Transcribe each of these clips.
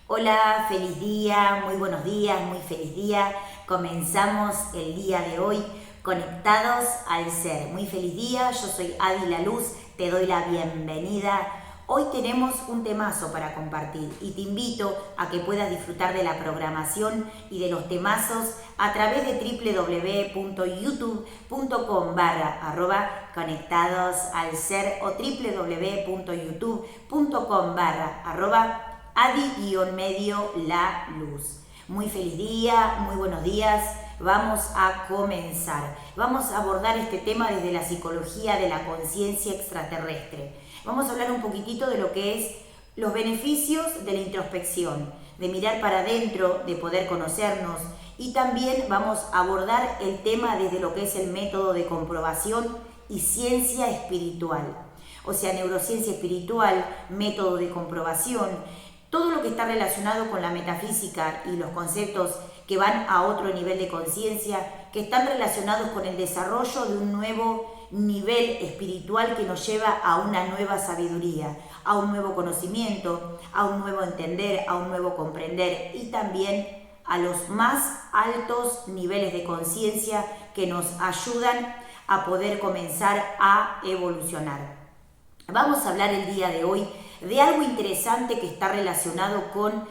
Hola, feliz día, muy buenos días, muy feliz día. Comenzamos el día de hoy conectados al ser. Muy feliz día, yo soy Adi La Luz, te doy la bienvenida. Hoy tenemos un temazo para compartir y te invito a que puedas disfrutar de la programación y de los temazos a través de www.youtube.com/conectados al ser o www.youtube.com/Adi-medio la luz. Muy feliz día, muy buenos días. Vamos a comenzar. Vamos a abordar este tema desde la psicología de la conciencia extraterrestre. Vamos a hablar un poquitito de lo que es los beneficios de la introspección, de mirar para adentro, de poder conocernos, y también vamos a abordar el tema desde lo que es el método de comprobación y ciencia espiritual. O sea, neurociencia espiritual, método de comprobación, todo lo que está relacionado con la metafísica y los conceptos que van a otro nivel de conciencia, que están relacionados con el desarrollo de un nuevo nivel espiritual que nos lleva a una nueva sabiduría, a un nuevo conocimiento, a un nuevo entender, a un nuevo comprender y también a los más altos niveles de conciencia que nos ayudan a poder comenzar a evolucionar. Vamos a hablar el día de hoy de algo interesante que está relacionado con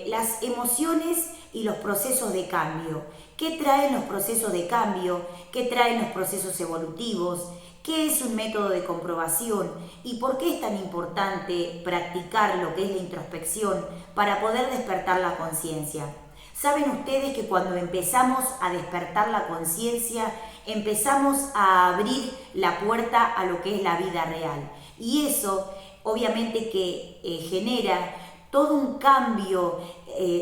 las emociones y los procesos de cambio. ¿Qué traen los procesos de cambio? ¿Qué traen los procesos evolutivos? ¿Qué es un método de comprobación? ¿Y por qué es tan importante practicar lo que es la introspección para poder despertar la conciencia? ¿Saben ustedes que cuando empezamos a despertar la conciencia, empezamos a abrir la puerta a lo que es la vida real? Y eso obviamente que genera todo un cambio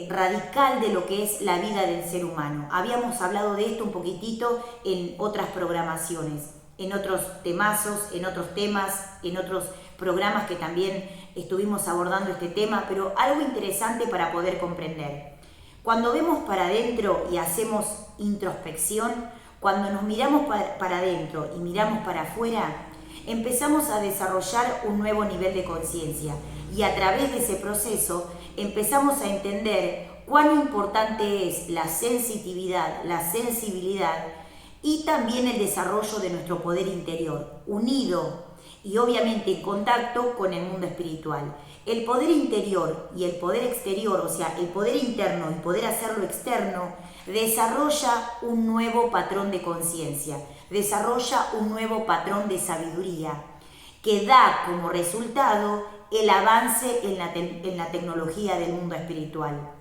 radical de lo que es la vida del ser humano. Habíamos hablado de esto un poquitito en otras programaciones, en otros temazos, en otros temas, en otros programas que también estuvimos abordando este tema, pero algo interesante para poder comprender. Cuando vemos para adentro y hacemos introspección, cuando nos miramos para adentro y miramos para afuera, empezamos a desarrollar un nuevo nivel de conciencia y a través de ese proceso empezamos a entender cuán importante es la sensitividad, la sensibilidad y también el desarrollo de nuestro poder interior, unido y obviamente en contacto con el mundo espiritual. El poder interior y el poder exterior, o sea, el poder interno y poder hacerlo externo, desarrolla un nuevo patrón de conciencia, desarrolla un nuevo patrón de sabiduría, que da como resultado el avance en la tecnología del mundo espiritual.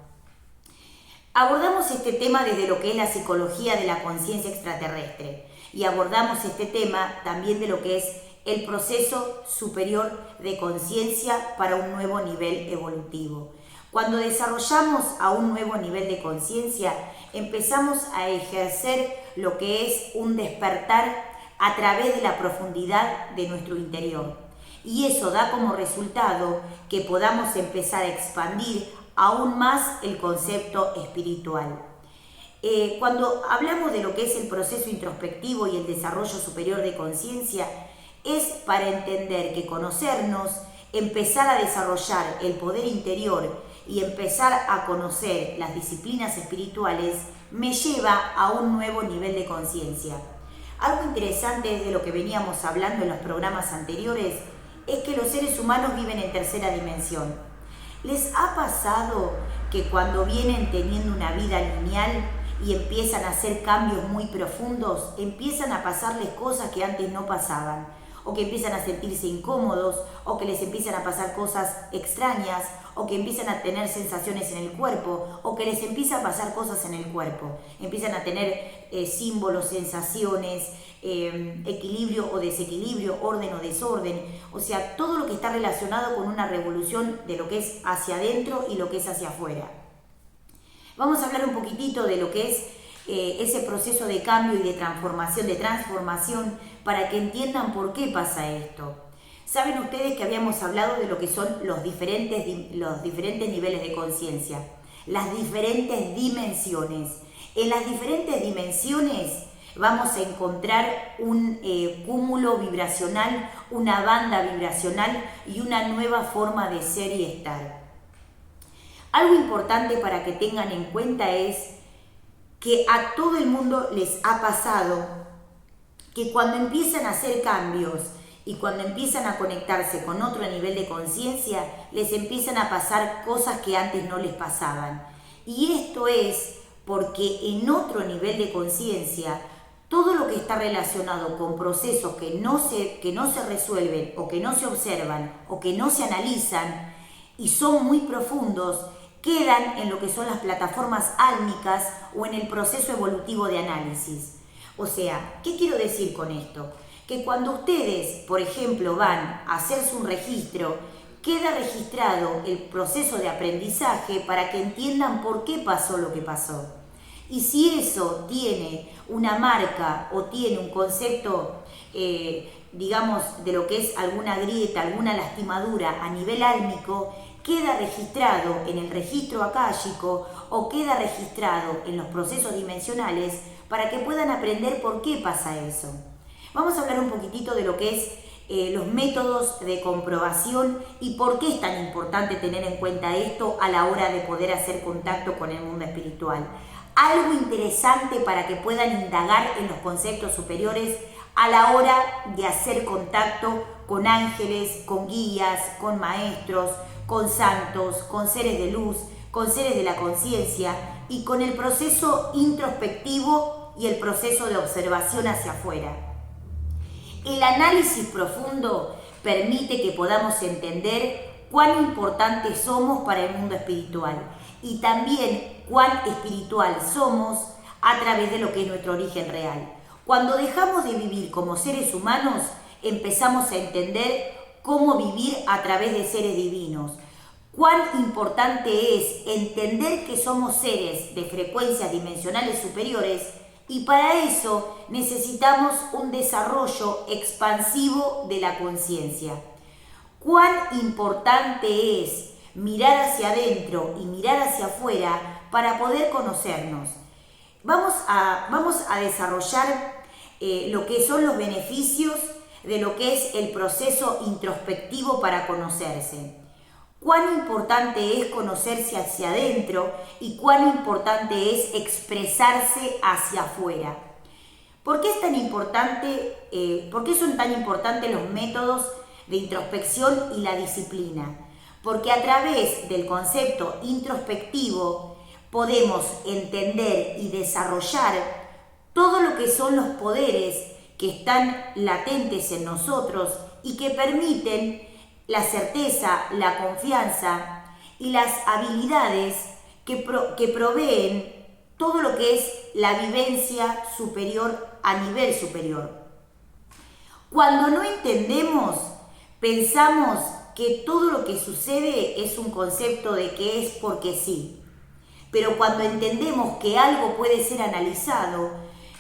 Abordamos este tema desde lo que es la psicología de la conciencia extraterrestre y abordamos este tema también de lo que es el proceso superior de conciencia para un nuevo nivel evolutivo. Cuando desarrollamos a un nuevo nivel de conciencia, empezamos a ejercer lo que es un despertar a través de la profundidad de nuestro interior. Y eso da como resultado que podamos empezar a expandir aún más el concepto espiritual. Cuando hablamos de lo que es el proceso introspectivo y el desarrollo superior de conciencia, es para entender que conocernos, empezar a desarrollar el poder interior y empezar a conocer las disciplinas espirituales me lleva a un nuevo nivel de conciencia. Algo interesante de lo que veníamos hablando en los programas anteriores es que los seres humanos viven en tercera dimensión. ¿Les ha pasado que cuando vienen teniendo una vida lineal y empiezan a hacer cambios muy profundos, empiezan a pasarles cosas que antes no pasaban? O que empiezan a sentirse incómodos, o que les empiezan a pasar cosas extrañas, o que empiezan a tener sensaciones en el cuerpo, o que les empiezan a pasar cosas en el cuerpo. Empiezan a tener símbolos, sensaciones, equilibrio o desequilibrio, orden o desorden. O sea, todo lo que está relacionado con una revolución de lo que es hacia adentro y lo que es hacia afuera. Vamos a hablar un poquitito de lo que es ese proceso de cambio y de transformación, para que entiendan por qué pasa esto. Saben ustedes que habíamos hablado de lo que son los diferentes niveles de conciencia, las diferentes dimensiones. En las diferentes dimensiones vamos a encontrar un cúmulo vibracional, una banda vibracional y una nueva forma de ser y estar. Algo importante para que tengan en cuenta es que a todo el mundo les ha pasado que cuando empiezan a hacer cambios y cuando empiezan a conectarse con otro nivel de conciencia, les empiezan a pasar cosas que antes no les pasaban. Y esto es porque en otro nivel de conciencia, todo lo que está relacionado con procesos que no se resuelven o que no se observan o que no se analizan y son muy profundos, quedan en lo que son las plataformas álmicas o en el proceso evolutivo de análisis. O sea, ¿qué quiero decir con esto? Que cuando ustedes, por ejemplo, van a hacerse un registro, queda registrado el proceso de aprendizaje para que entiendan por qué pasó lo que pasó. Y si eso tiene una marca o tiene un concepto, digamos, de lo que es alguna grieta, alguna lastimadura a nivel álmico, queda registrado en el registro akáshico o queda registrado en los procesos dimensionales para que puedan aprender por qué pasa eso. Vamos a hablar un poquitito de lo que es los métodos de comprobación y por qué es tan importante tener en cuenta esto a la hora de poder hacer contacto con el mundo espiritual. Algo interesante para que puedan indagar en los conceptos superiores a la hora de hacer contacto con ángeles, con guías, con maestros, con santos, con seres de luz, con seres de la conciencia y con el proceso introspectivo y el proceso de observación hacia afuera. El análisis profundo permite que podamos entender cuán importantes somos para el mundo espiritual y también cuán espiritual somos a través de lo que es nuestro origen real. Cuando dejamos de vivir como seres humanos, empezamos a entender cómo vivir a través de seres divinos. Cuán importante es entender que somos seres de frecuencias dimensionales superiores y para eso necesitamos un desarrollo expansivo de la conciencia. Cuán importante es mirar hacia adentro y mirar hacia afuera para poder conocernos. Vamos a desarrollar lo que son los beneficios de lo que es el proceso introspectivo para conocerse. Cuán importante es conocerse hacia adentro y cuán importante es expresarse hacia afuera. ¿Por qué es tan importante? ¿Por qué son tan importantes los métodos de introspección y la disciplina? Porque a través del concepto introspectivo podemos entender y desarrollar todo lo que son los poderes que están latentes en nosotros y que permiten la certeza, la confianza y las habilidades que proveen todo lo que es la vivencia superior a nivel superior. Cuando no entendemos, pensamos que todo lo que sucede es un concepto de que es porque sí. Pero cuando entendemos que algo puede ser analizado,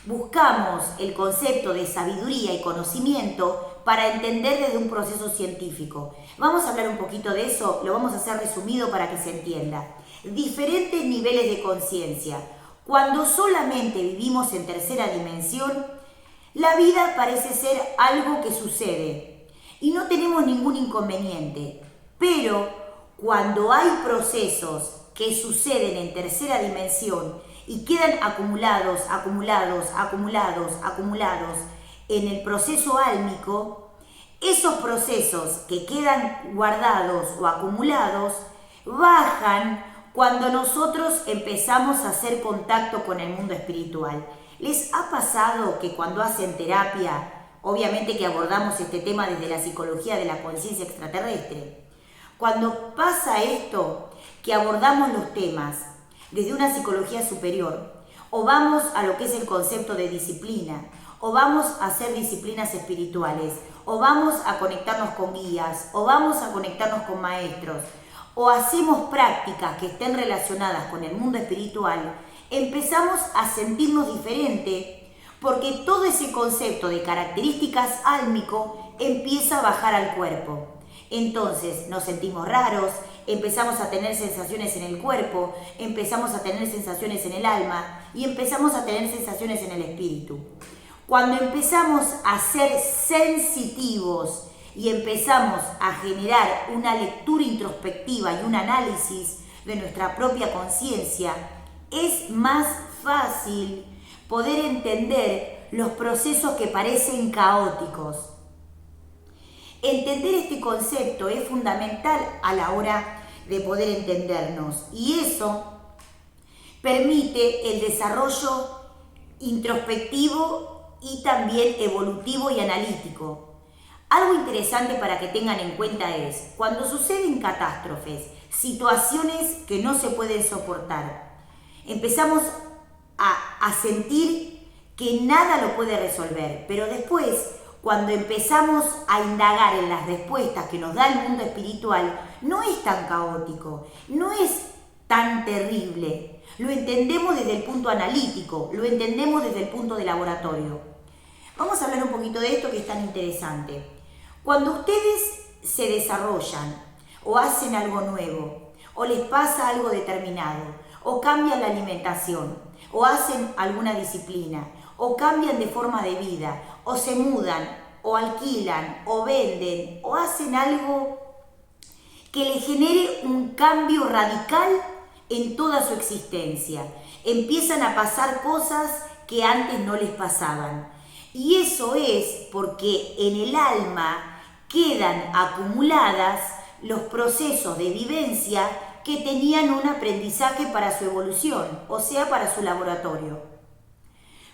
buscamos el concepto de sabiduría y conocimiento para entender desde un proceso científico. Vamos a hablar un poquito de eso, lo vamos a hacer resumido para que se entienda. Diferentes niveles de conciencia. Cuando solamente vivimos en tercera dimensión, la vida parece ser algo que sucede y no tenemos ningún inconveniente. Pero cuando hay procesos que suceden en tercera dimensión y quedan acumulados en el proceso álmico, esos procesos que quedan guardados o acumulados bajan cuando nosotros empezamos a hacer contacto con el mundo espiritual. ¿Les ha pasado que cuando hacen terapia, obviamente que abordamos este tema desde la psicología de la conciencia extraterrestre, cuando pasa esto, que abordamos los temas desde una psicología superior, o vamos a lo que es el concepto de disciplina, o vamos a hacer disciplinas espirituales, o vamos a conectarnos con guías, o vamos a conectarnos con maestros, o hacemos prácticas que estén relacionadas con el mundo espiritual, empezamos a sentirnos diferente, porque todo ese concepto de características álmico empieza a bajar al cuerpo. Entonces nos sentimos raros, empezamos a tener sensaciones en el cuerpo, empezamos a tener sensaciones en el alma y empezamos a tener sensaciones en el espíritu. Cuando empezamos a ser sensitivos y empezamos a generar una lectura introspectiva y un análisis, de nuestra propia conciencia, es más fácil poder entender los procesos que parecen caóticos. Entender este concepto es fundamental a la hora de poder entendernos, y eso permite el desarrollo introspectivo y también evolutivo y analítico. Algo interesante para que tengan en cuenta es, cuando suceden catástrofes, situaciones que no se pueden soportar, empezamos a sentir que nada lo puede resolver, pero después, cuando empezamos a indagar en las respuestas que nos da el mundo espiritual, no es tan caótico, no es tan terrible. Lo entendemos desde el punto analítico, lo entendemos desde el punto de laboratorio. Vamos a hablar un poquito de esto que es tan interesante. Cuando ustedes se desarrollan o hacen algo nuevo, o les pasa algo determinado, o cambian la alimentación, o hacen alguna disciplina, o cambian de forma de vida, o se mudan, o alquilan, o venden, o hacen algo que les genere un cambio radical en toda su existencia. Empiezan a pasar cosas que antes no les pasaban. Y eso es porque en el alma quedan acumuladas los procesos de vivencia que tenían un aprendizaje para su evolución, o sea, para su laboratorio.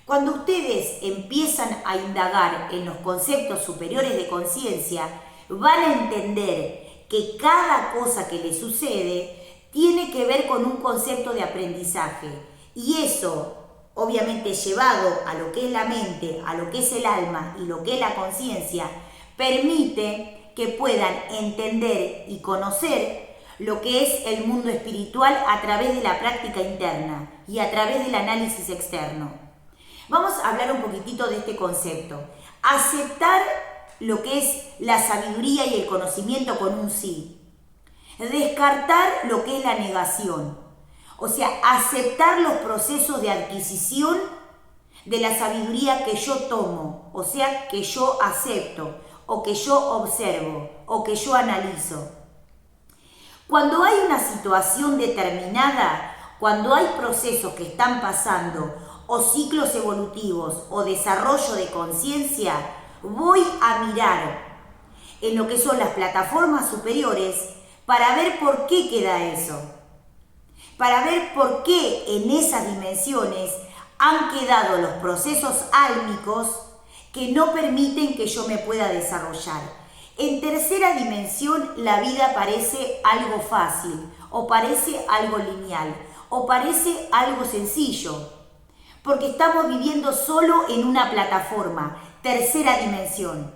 Cuando ustedes empiezan a indagar en los conceptos superiores de conciencia, van a entender que cada cosa que les sucede tiene que ver con un concepto de aprendizaje. Y eso, obviamente llevado a lo que es la mente, a lo que es el alma y lo que es la conciencia, permite que puedan entender y conocer lo que es el mundo espiritual a través de la práctica interna y a través del análisis externo. Vamos a hablar un poquitito de este concepto. Aceptar lo que es la sabiduría y el conocimiento con un sí. Descartar lo que es la negación. O sea, aceptar los procesos de adquisición de la sabiduría que yo tomo, o sea, que yo acepto, o que yo observo, o que yo analizo. Cuando hay una situación determinada, cuando hay procesos que están pasando, o ciclos evolutivos, o desarrollo de conciencia, voy a mirar en lo que son las plataformas superiores para ver por qué queda eso. Para ver por qué en esas dimensiones han quedado los procesos álmicos que no permiten que yo me pueda desarrollar. En tercera dimensión la vida parece algo fácil, o parece algo lineal, o parece algo sencillo, porque estamos viviendo solo en una plataforma, tercera dimensión,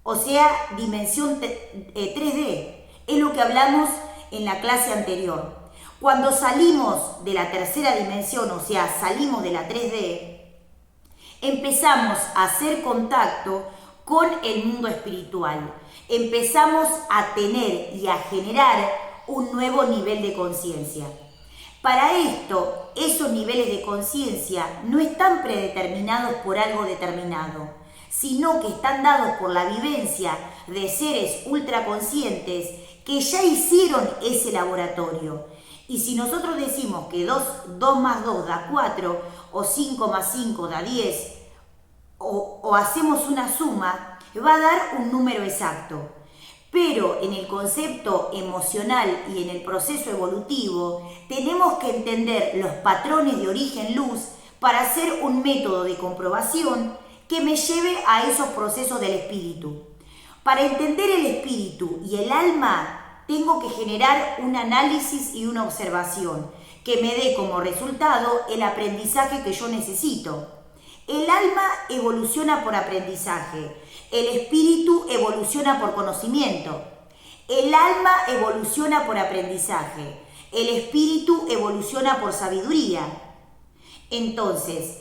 o sea, dimensión 3D, es lo que hablamos en la clase anterior. Cuando salimos de la tercera dimensión, o sea, salimos de la 3D, empezamos a hacer contacto con el mundo espiritual. Empezamos a tener y a generar un nuevo nivel de conciencia. Para esto, esos niveles de conciencia no están predeterminados por algo determinado, sino que están dados por la vivencia de seres ultraconscientes que ya hicieron ese laboratorio. Y si nosotros decimos que 2 más 2 da 4, o 5 más 5 da 10, o hacemos una suma, va a dar un número exacto. Pero en el concepto emocional y en el proceso evolutivo, tenemos que entender los patrones de origen luz para hacer un método de comprobación que me lleve a esos procesos del espíritu. Para entender el espíritu y el alma, tengo que generar un análisis y una observación que me dé como resultado el aprendizaje que yo necesito. El alma evoluciona por aprendizaje, el espíritu evoluciona por conocimiento. El alma evoluciona por aprendizaje, el espíritu evoluciona por sabiduría. Entonces,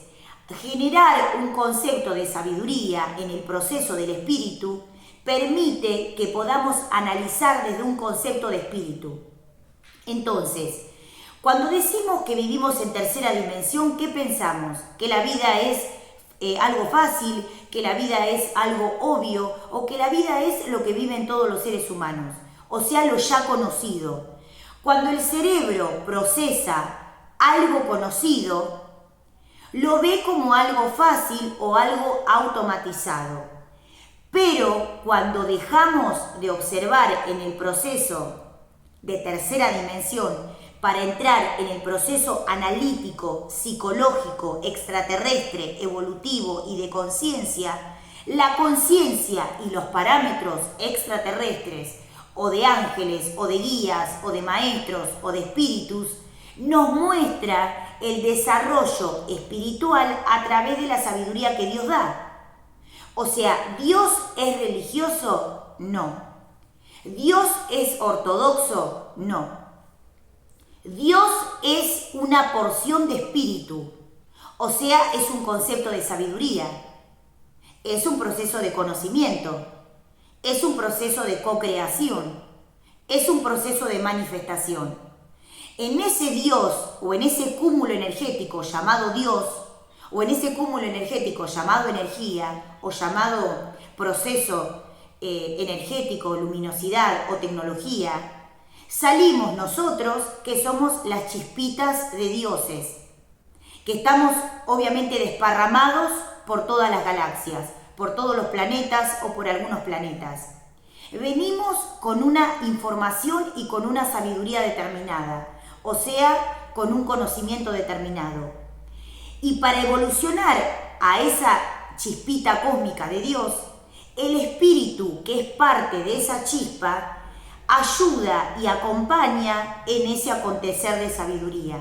generar un concepto de sabiduría en el proceso del espíritu permite que podamos analizar desde un concepto de espíritu. Entonces, cuando decimos que vivimos en tercera dimensión, ¿qué pensamos? ¿Que la vida es algo fácil? ¿Que la vida es algo obvio? ¿O que la vida es lo que viven todos los seres humanos? O sea, lo ya conocido. Cuando el cerebro procesa algo conocido, lo ve como algo fácil o algo automatizado. Pero cuando dejamos de observar en el proceso de tercera dimensión para entrar en el proceso analítico, psicológico, extraterrestre, evolutivo y de conciencia, la conciencia y los parámetros extraterrestres o de ángeles o de guías o de maestros o de espíritus nos muestra el desarrollo espiritual a través de la sabiduría que Dios da. O sea, ¿Dios es religioso? No. ¿Dios es ortodoxo? No. Dios es una porción de espíritu, o sea, es un concepto de sabiduría, es un proceso de conocimiento, es un proceso de co-creación, es un proceso de manifestación. En ese Dios o en ese cúmulo energético llamado Dios, o en ese cúmulo energético llamado energía o llamado proceso energético, luminosidad o tecnología, salimos nosotros que somos las chispitas de dioses, que estamos obviamente desparramados por todas las galaxias, por todos los planetas o por algunos planetas. Venimos con una información y con una sabiduría determinada, o sea, con un conocimiento determinado. Y para evolucionar a esa chispita cósmica de Dios, el espíritu que es parte de esa chispa ayuda y acompaña en ese acontecer de sabiduría.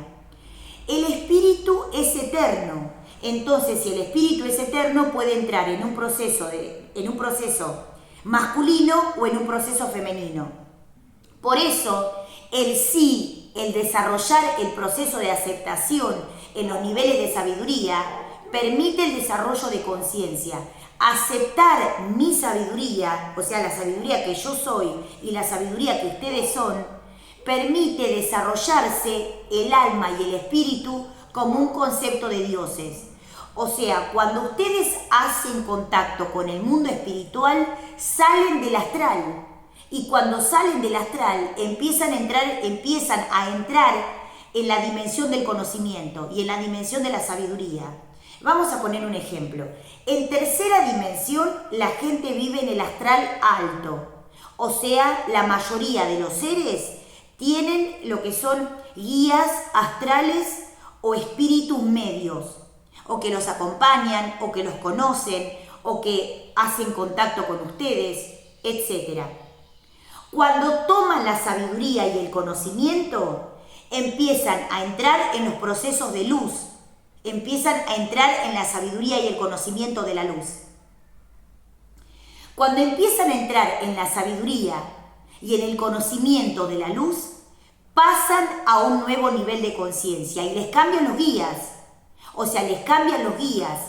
El espíritu es eterno, entonces si el espíritu es eterno puede entrar en un proceso masculino o en un proceso femenino. Por eso el desarrollar el proceso de aceptación en los niveles de sabiduría permite el desarrollo de conciencia. Aceptar mi sabiduría, o sea, la sabiduría que yo soy y la sabiduría que ustedes son, permite desarrollarse el alma y el espíritu como un concepto de dioses. O sea, cuando ustedes hacen contacto con el mundo espiritual, salen del astral. Y cuando salen del astral, empiezan a entrar en la dimensión del conocimiento y en la dimensión de la sabiduría. Vamos a poner un ejemplo. En tercera dimensión, la gente vive en el astral alto. O sea, la mayoría de los seres tienen lo que son guías astrales o espíritus medios, o que los acompañan, o que los conocen, o que hacen contacto con ustedes, etc. Cuando toman la sabiduría y el conocimiento, empiezan a entrar en los procesos de luz, empiezan a entrar en la sabiduría y el conocimiento de la luz. Cuando empiezan a entrar en la sabiduría y en el conocimiento de la luz, pasan a un nuevo nivel de conciencia y les cambian los guías. O sea, les cambian los guías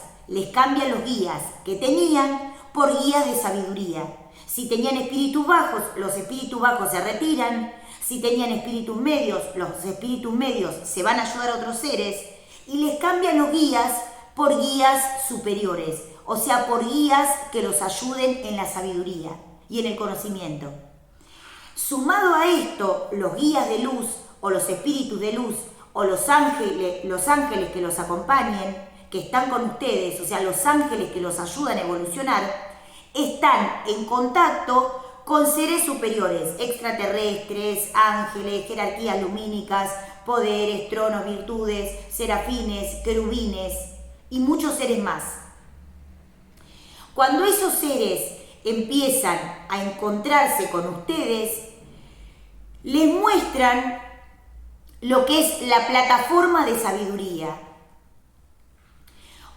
que tenían por guías de sabiduría. Si tenían espíritus bajos, los espíritus bajos se retiran. Si tenían espíritus medios, los espíritus medios se van a ayudar a otros seres y les cambian los guías por guías superiores, o sea, por guías que los ayuden en la sabiduría y en el conocimiento. Sumado a esto, los guías de luz o los espíritus de luz o los ángeles que los acompañen, que están con ustedes, o sea, los ángeles que los ayudan a evolucionar, están en contacto con seres superiores, extraterrestres, ángeles, jerarquías lumínicas, poderes, tronos, virtudes, serafines, querubines y muchos seres más. Cuando esos seres empiezan a encontrarse con ustedes, les muestran lo que es la plataforma de sabiduría,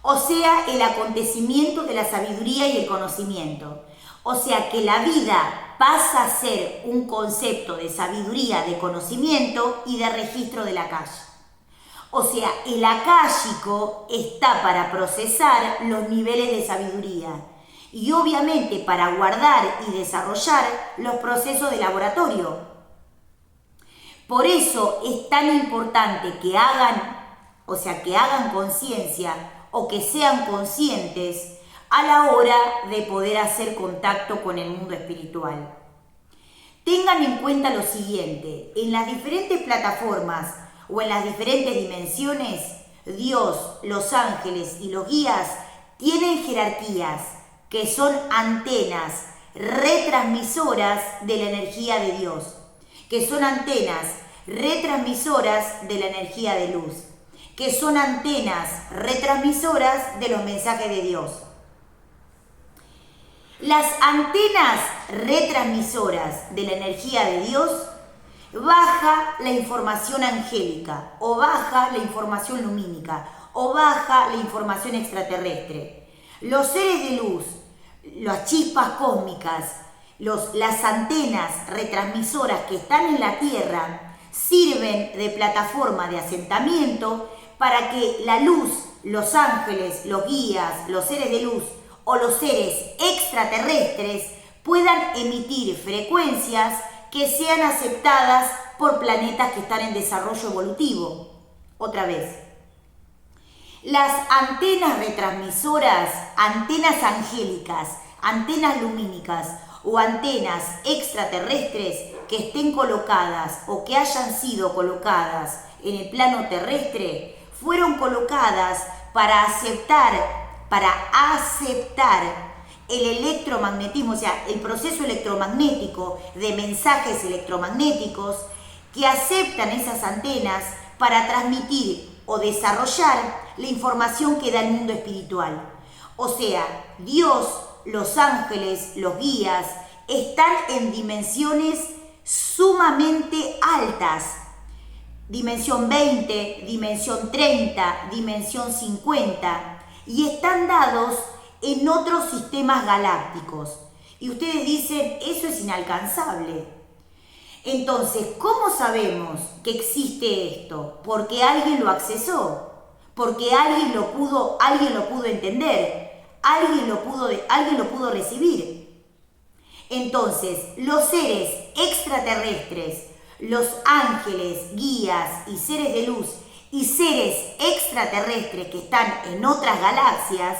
o sea, el acontecimiento de la sabiduría y el conocimiento. O sea, que la vida pasa a ser un concepto de sabiduría, de conocimiento y de registro del Akash. O sea, el akáshico está para procesar los niveles de sabiduría y obviamente para guardar y desarrollar los procesos de laboratorio. Por eso es tan importante que hagan conciencia o que sean conscientes a la hora de poder hacer contacto con el mundo espiritual. Tengan en cuenta lo siguiente, en las diferentes plataformas o en las diferentes dimensiones, Dios, los ángeles y los guías tienen jerarquías que son antenas retransmisoras de la energía de Dios, que son antenas retransmisoras de la energía de luz, que son antenas retransmisoras de los mensajes de Dios. Las antenas retransmisoras de la energía de Dios baja la información angélica, o baja la información lumínica, o baja la información extraterrestre. Los seres de luz, las chispas cósmicas, las antenas retransmisoras que están en la Tierra sirven de plataforma de asentamiento para que la luz, los ángeles, los guías, los seres de luz o los seres extraterrestres puedan emitir frecuencias que sean aceptadas por planetas que están en desarrollo evolutivo. Otra vez, las antenas retransmisoras, antenas angélicas, antenas lumínicas o antenas extraterrestres que estén colocadas o que hayan sido colocadas en el plano terrestre, fueron colocadas para aceptar el electromagnetismo, o sea, el proceso electromagnético de mensajes electromagnéticos que aceptan esas antenas para transmitir o desarrollar la información que da el mundo espiritual. O sea, Dios, los ángeles, los guías, están en dimensiones sumamente altas. Dimensión 20, dimensión 30, dimensión 50, y están dados en otros sistemas galácticos. Y ustedes dicen, eso es inalcanzable. Entonces, ¿cómo sabemos que existe esto? Porque alguien lo accesó, porque alguien lo pudo entender, alguien lo pudo recibir. Entonces, los seres extraterrestres, los ángeles, guías y seres de luz y seres extraterrestres que están en otras galaxias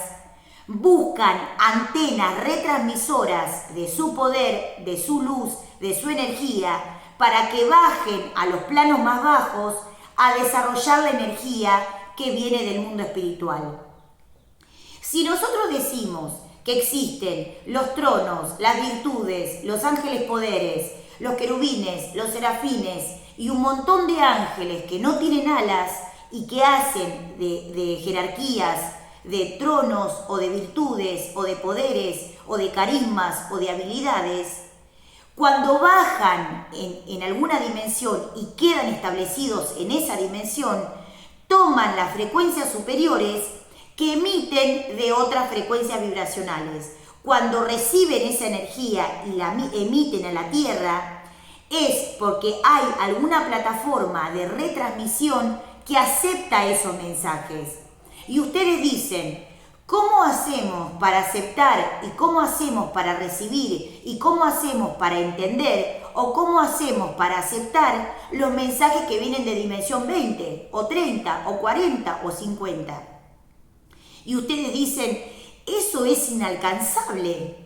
buscan antenas retransmisoras de su poder, de su luz, de su energía, para que bajen a los planos más bajos a desarrollar la energía que viene del mundo espiritual. Si nosotros decimos que existen los tronos, las virtudes, los ángeles poderes, los querubines, los serafines y un montón de ángeles que no tienen alas y que hacen de jerarquías, de tronos o de virtudes o de poderes o de carismas o de habilidades, cuando bajan en alguna dimensión y quedan establecidos en esa dimensión, toman las frecuencias superiores que emiten de otras frecuencias vibracionales. Cuando reciben esa energía y la emiten a la Tierra, es porque hay alguna plataforma de retransmisión que acepta esos mensajes. Y ustedes dicen, ¿cómo hacemos para aceptar y cómo hacemos para recibir y cómo hacemos para entender o cómo hacemos para aceptar los mensajes que vienen de dimensión 20 o 30 o 40 o 50? Y ustedes dicen, eso es inalcanzable.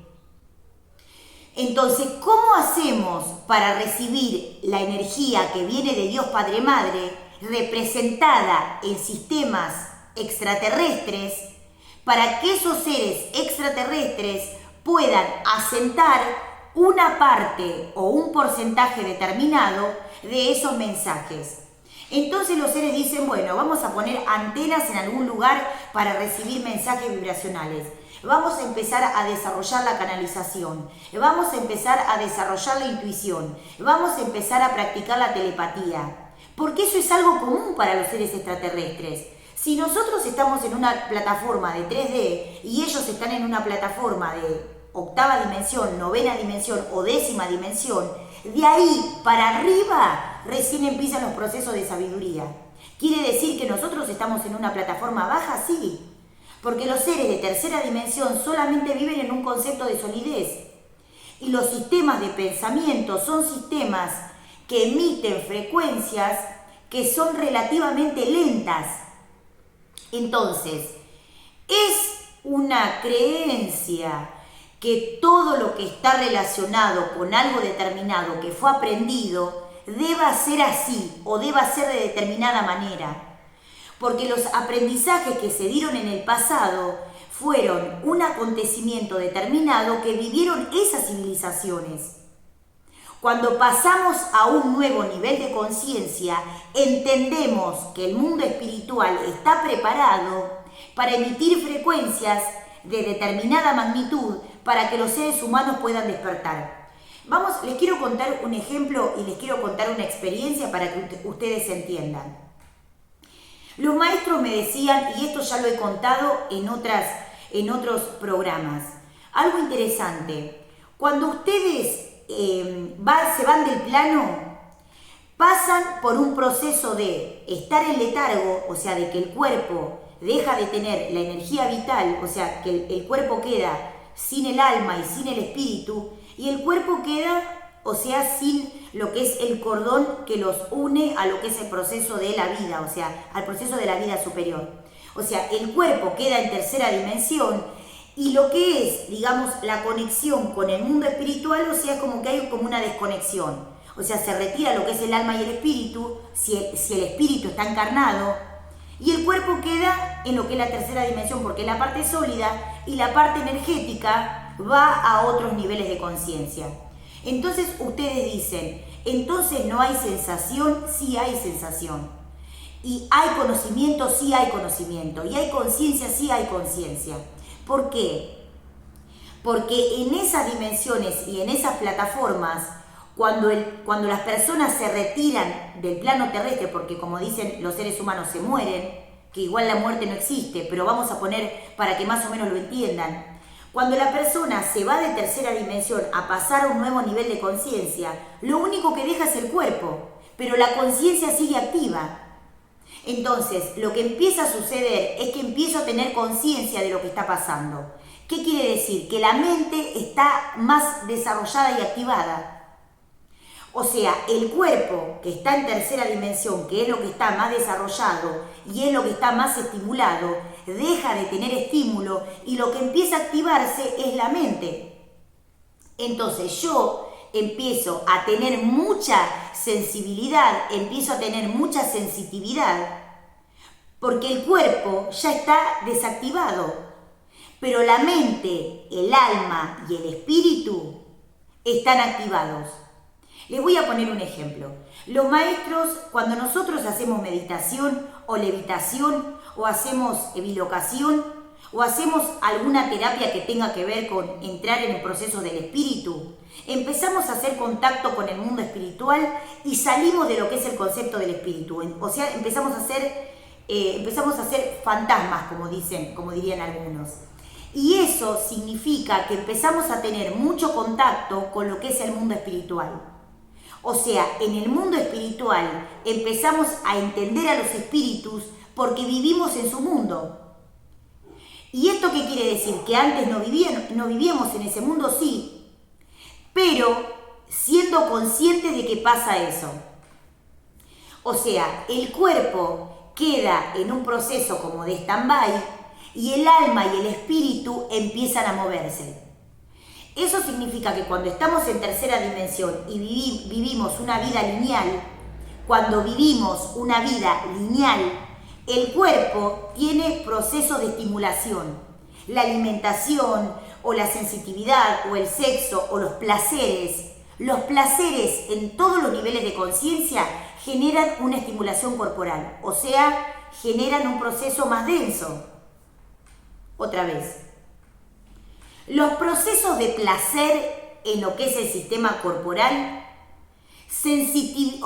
Entonces, ¿cómo hacemos para recibir la energía que viene de Dios Padre Madre, representada en sistemas extraterrestres, para que esos seres extraterrestres puedan asentar una parte o un porcentaje determinado de esos mensajes? Entonces los seres dicen, bueno, vamos a poner antenas en algún lugar para recibir mensajes vibracionales. Vamos a empezar a desarrollar la canalización, vamos a empezar a desarrollar la intuición, vamos a empezar a practicar la telepatía, porque eso es algo común para los seres extraterrestres. Si nosotros estamos en una plataforma de 3D y ellos están en una plataforma de octava dimensión, novena dimensión o décima dimensión, de ahí para arriba recién empiezan los procesos de sabiduría. ¿Quiere decir que nosotros estamos en una plataforma baja? Sí, porque los seres de tercera dimensión solamente viven en un concepto de solidez. Y los sistemas de pensamiento son sistemas que emiten frecuencias que son relativamente lentas. Entonces, es una creencia que todo lo que está relacionado con algo determinado que fue aprendido deba ser así o deba ser de determinada manera. Porque los aprendizajes que se dieron en el pasado fueron un acontecimiento determinado que vivieron esas civilizaciones. Cuando pasamos a un nuevo nivel de conciencia, entendemos que el mundo espiritual está preparado para emitir frecuencias de determinada magnitud para que los seres humanos puedan despertar. Les quiero contar un ejemplo y les quiero contar una experiencia para que ustedes entiendan. Los maestros me decían, y esto ya lo he contado en otros programas, algo interesante. Cuando ustedes se van del plano, pasan por un proceso de estar en letargo, o sea, de que el cuerpo deja de tener la energía vital, o sea, que el cuerpo queda sin el alma y sin el espíritu, y el cuerpo queda, o sea, sin lo que es el cordón que los une a lo que es el proceso de la vida, o sea, al proceso de la vida superior. O sea, el cuerpo queda en tercera dimensión y lo que es, digamos, la conexión con el mundo espiritual, o sea, como que hay como una desconexión. O sea, se retira lo que es el alma y el espíritu, si el espíritu está encarnado, y el cuerpo queda en lo que es la tercera dimensión, porque la parte sólida y la parte energética va a otros niveles de conciencia. Entonces ustedes dicen, entonces no hay sensación, sí hay sensación. Y hay conocimiento, sí hay conocimiento. Y hay conciencia, sí hay conciencia. ¿Por qué? Porque en esas dimensiones y en esas plataformas, cuando las personas se retiran del plano terrestre, porque como dicen los seres humanos se mueren, que igual la muerte no existe, pero vamos a poner para que más o menos lo entiendan. Cuando la persona se va de tercera dimensión a pasar a un nuevo nivel de conciencia, lo único que deja es el cuerpo, pero la conciencia sigue activa. Entonces, lo que empieza a suceder es que empiezo a tener conciencia de lo que está pasando. ¿Qué quiere decir? Que la mente está más desarrollada y activada. O sea, el cuerpo que está en tercera dimensión, que es lo que está más desarrollado y es lo que está más estimulado, deja de tener estímulo y lo que empieza a activarse es la mente. Entonces yo empiezo a tener mucha sensibilidad, empiezo a tener mucha sensitividad, porque el cuerpo ya está desactivado, pero la mente, el alma y el espíritu están activados. Les voy a poner un ejemplo. Los maestros, cuando nosotros hacemos meditación o levitación o hacemos bilocación o hacemos alguna terapia que tenga que ver con entrar en el proceso del espíritu, empezamos a hacer contacto con el mundo espiritual y salimos de lo que es el concepto del espíritu. O sea, empezamos a ser fantasmas, como dirían algunos. Y eso significa que empezamos a tener mucho contacto con lo que es el mundo espiritual. O sea, en el mundo espiritual empezamos a entender a los espíritus porque vivimos en su mundo. ¿Y esto qué quiere decir? Que antes no vivíamos en ese mundo, sí, pero siendo conscientes de que pasa eso. O sea, el cuerpo queda en un proceso como de stand-by y el alma y el espíritu empiezan a moverse. Eso significa que cuando estamos en tercera dimensión y vivimos una vida lineal, el cuerpo tiene procesos de estimulación. La alimentación o la sensitividad o el sexo o los placeres en todos los niveles de conciencia generan una estimulación corporal, o sea, generan un proceso más denso. Otra vez. Los procesos de placer en lo que es el sistema corporal sensibiliza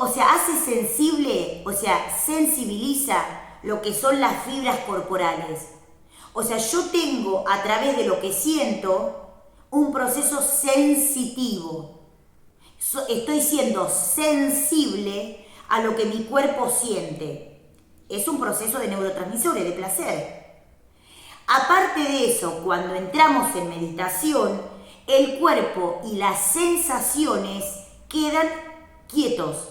lo que son las fibras corporales. O sea, yo tengo a través de lo que siento un proceso sensitivo. Estoy siendo sensible a lo que mi cuerpo siente. Es un proceso de neurotransmisores, de placer. Aparte de eso, cuando entramos en meditación, el cuerpo y las sensaciones quedan quietos.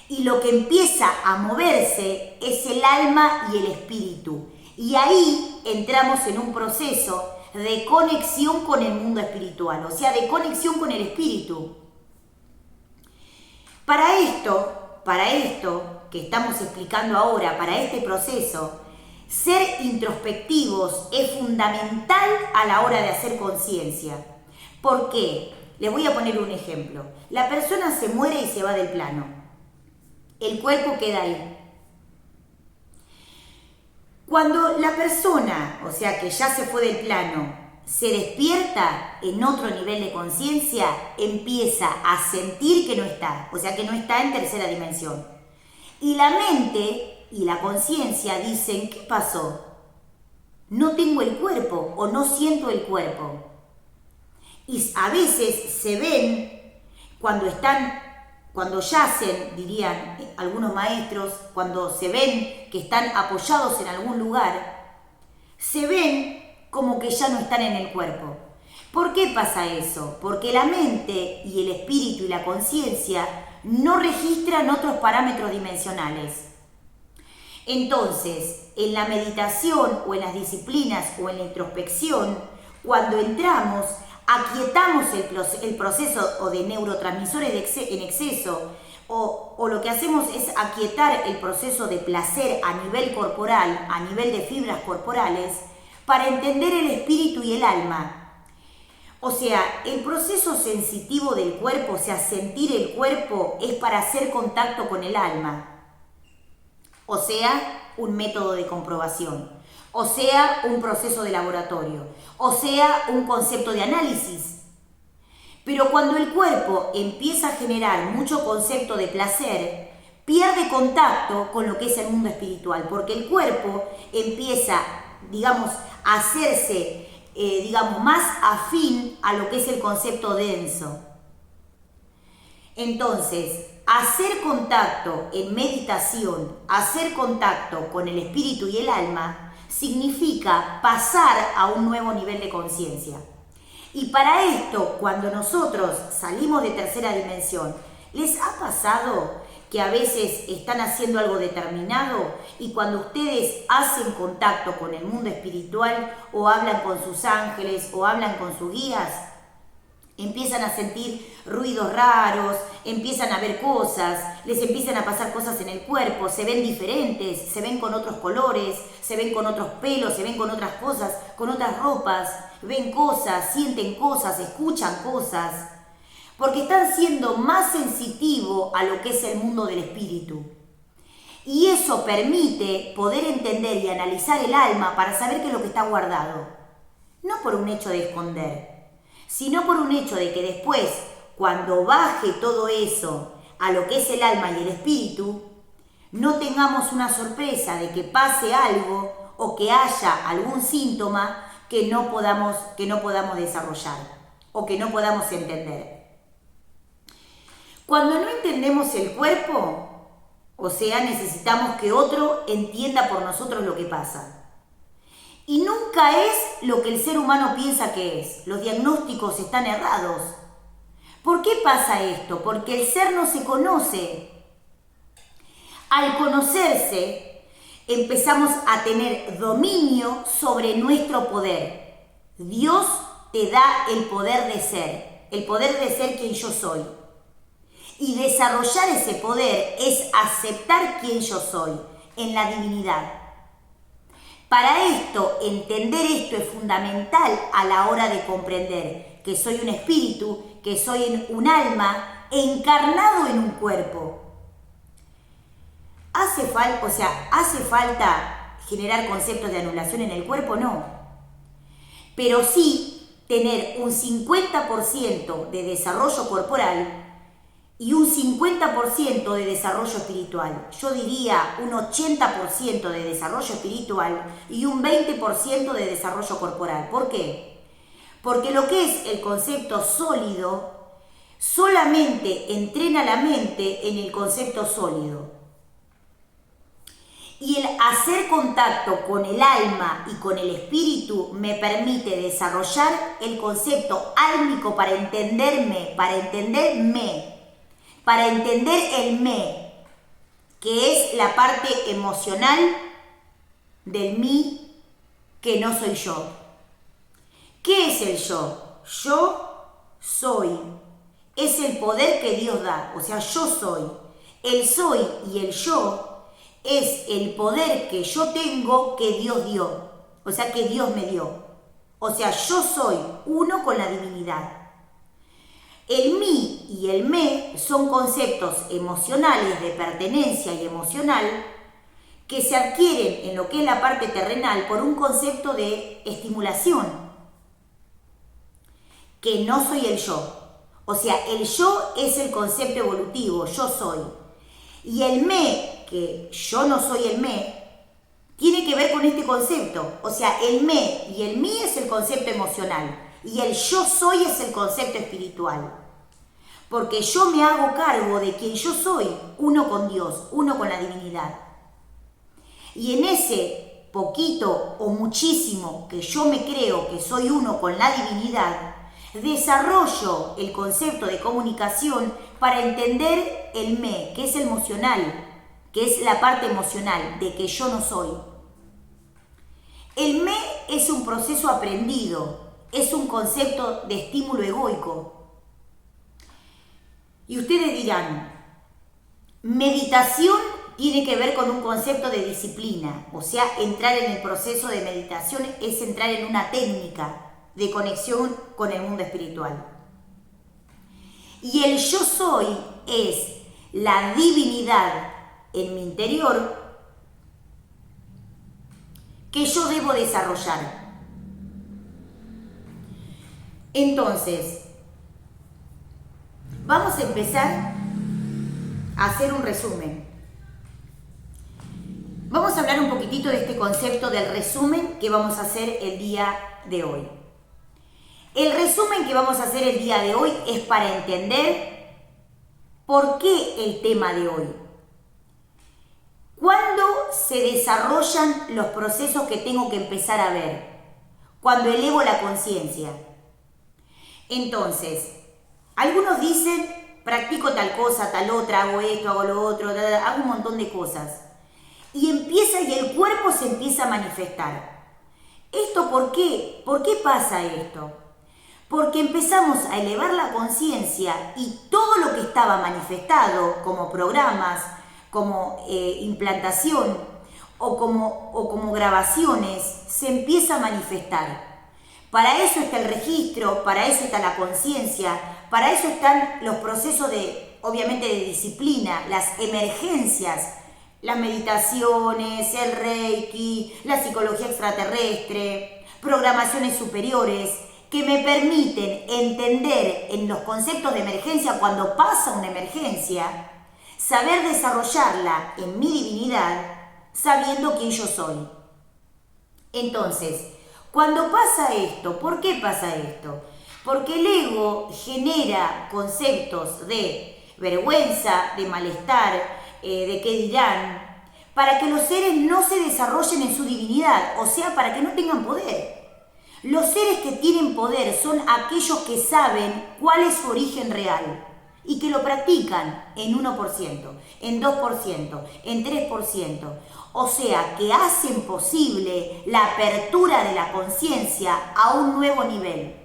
Y lo que empieza a moverse es el alma y el espíritu. Y ahí entramos en un proceso de conexión con el mundo espiritual, o sea, de conexión con el espíritu. Para esto que estamos explicando ahora, para este proceso, ser introspectivos es fundamental a la hora de hacer conciencia. ¿Por qué? Les voy a poner un ejemplo. La persona se muere y se va del plano. El cuerpo queda ahí. Cuando la persona, o sea que ya se fue del plano, se despierta en otro nivel de conciencia, empieza a sentir que no está, o sea que no está en tercera dimensión. Y la mente y la conciencia dicen, ¿qué pasó? No tengo el cuerpo o no siento el cuerpo. Y a veces se ven cuando yacen, dirían algunos maestros, cuando se ven que están apoyados en algún lugar, se ven como que ya no están en el cuerpo. ¿Por qué pasa eso? Porque la mente y el espíritu y la conciencia no registran otros parámetros dimensionales. Entonces, en la meditación o en las disciplinas o en la introspección, cuando entramos, aquietamos el proceso o de neurotransmisores en exceso, o lo que hacemos es aquietar el proceso de placer a nivel corporal, a nivel de fibras corporales, para entender el espíritu y el alma. O sea, el proceso sensitivo del cuerpo, o sea, sentir el cuerpo, es para hacer contacto con el alma. O sea, un método de comprobación. O sea, un proceso de laboratorio. O sea, un concepto de análisis. Pero cuando el cuerpo empieza a generar mucho concepto de placer, pierde contacto con lo que es el mundo espiritual, porque el cuerpo empieza, digamos, a hacerse más afín a lo que es el concepto denso. Entonces, hacer contacto en meditación, hacer contacto con el espíritu y el alma, significa pasar a un nuevo nivel de conciencia. Y para esto, cuando nosotros salimos de tercera dimensión, ¿les ha pasado que a veces están haciendo algo determinado y cuando ustedes hacen contacto con el mundo espiritual o hablan con sus ángeles o hablan con sus guías, empiezan a sentir ruidos raros, empiezan a ver cosas, les empiezan a pasar cosas en el cuerpo, se ven diferentes, se ven con otros colores, se ven con otros pelos, se ven con otras cosas, con otras ropas, ven cosas, sienten cosas, escuchan cosas? Porque están siendo más sensitivos a lo que es el mundo del espíritu. Y eso permite poder entender y analizar el alma para saber qué es lo que está guardado. No por un hecho de esconder, sino por un hecho de que después, cuando baje todo eso a lo que es el alma y el espíritu, no tengamos una sorpresa de que pase algo o que haya algún síntoma que no podamos desarrollar o que no podamos entender. Cuando no entendemos el cuerpo, o sea, necesitamos que otro entienda por nosotros lo que pasa. Y nunca es lo que el ser humano piensa que es. Los diagnósticos están errados. ¿Por qué pasa esto? Porque el ser no se conoce. Al conocerse, empezamos a tener dominio sobre nuestro poder. Dios te da el poder de ser quien yo soy. Y desarrollar ese poder es aceptar quién yo soy en la divinidad. Para esto, entender esto es fundamental a la hora de comprender que soy un espíritu, que soy un alma encarnado en un cuerpo. ¿Hace falta generar conceptos de anulación en el cuerpo? No. Pero sí tener un 50% de desarrollo corporal y un 50% de desarrollo espiritual. Yo diría un 80% de desarrollo espiritual y un 20% de desarrollo corporal. ¿Por qué? Porque lo que es el concepto sólido solamente entrena la mente en el concepto sólido. Y el hacer contacto con el alma y con el espíritu me permite desarrollar el concepto álmico para entender el me, que es la parte emocional del mí que no soy yo. ¿Qué es el yo? Yo soy. Es el poder que Dios da, o sea, yo soy. El soy y el yo es el poder que yo tengo que Dios dio, o sea, que Dios me dio. O sea, yo soy uno con la divinidad. El mí y el me son conceptos emocionales de pertenencia y emocional que se adquieren en lo que es la parte terrenal por un concepto de estimulación, que no soy el yo. O sea, el yo es el concepto evolutivo, yo soy. Y el me, que yo no soy el me, tiene que ver con este concepto. O sea, el me y el mí es el concepto emocional. Y el yo soy es el concepto espiritual. Porque yo me hago cargo de quien yo soy, uno con Dios, uno con la divinidad. Y en ese poquito o muchísimo que yo me creo que soy uno con la divinidad, desarrollo el concepto de comunicación para entender el me, que es el emocional, que es la parte emocional de que yo no soy. El me es un proceso aprendido, es un concepto de estímulo egoico. Y ustedes dirán, meditación tiene que ver con un concepto de disciplina, o sea, entrar en el proceso de meditación es entrar en una técnica de conexión con el mundo espiritual. Y el yo soy es la divinidad en mi interior que yo debo desarrollar. Entonces, vamos a empezar a hacer un resumen. Vamos a hablar un poquitito de este concepto del resumen que vamos a hacer el día de hoy. El resumen que vamos a hacer el día de hoy es para entender por qué el tema de hoy. ¿Cuándo se desarrollan los procesos que tengo que empezar a ver? Cuando elevo la conciencia. Entonces, algunos dicen, practico tal cosa, tal otra, hago esto, hago lo otro, hago un montón de cosas. Y el cuerpo se empieza a manifestar. ¿Esto por qué? ¿Por qué pasa esto? Porque empezamos a elevar la conciencia y todo lo que estaba manifestado como programas, como implantación o como grabaciones, se empieza a manifestar. Para eso está el registro, para eso está la conciencia, para eso están los procesos obviamente de disciplina, las emergencias, las meditaciones, el Reiki, la psicología extraterrestre, programaciones superiores, que me permiten entender en los conceptos de emergencia cuando pasa una emergencia, saber desarrollarla en mi divinidad, sabiendo quién yo soy. Entonces, cuando pasa esto, ¿por qué pasa esto? Porque el ego genera conceptos de vergüenza, de malestar, de qué dirán, para que los seres no se desarrollen en su divinidad, o sea, para que no tengan poder. Los seres que tienen poder son aquellos que saben cuál es su origen real y que lo practican en 1%, en 2%, en 3%. O sea, que hacen posible la apertura de la conciencia a un nuevo nivel.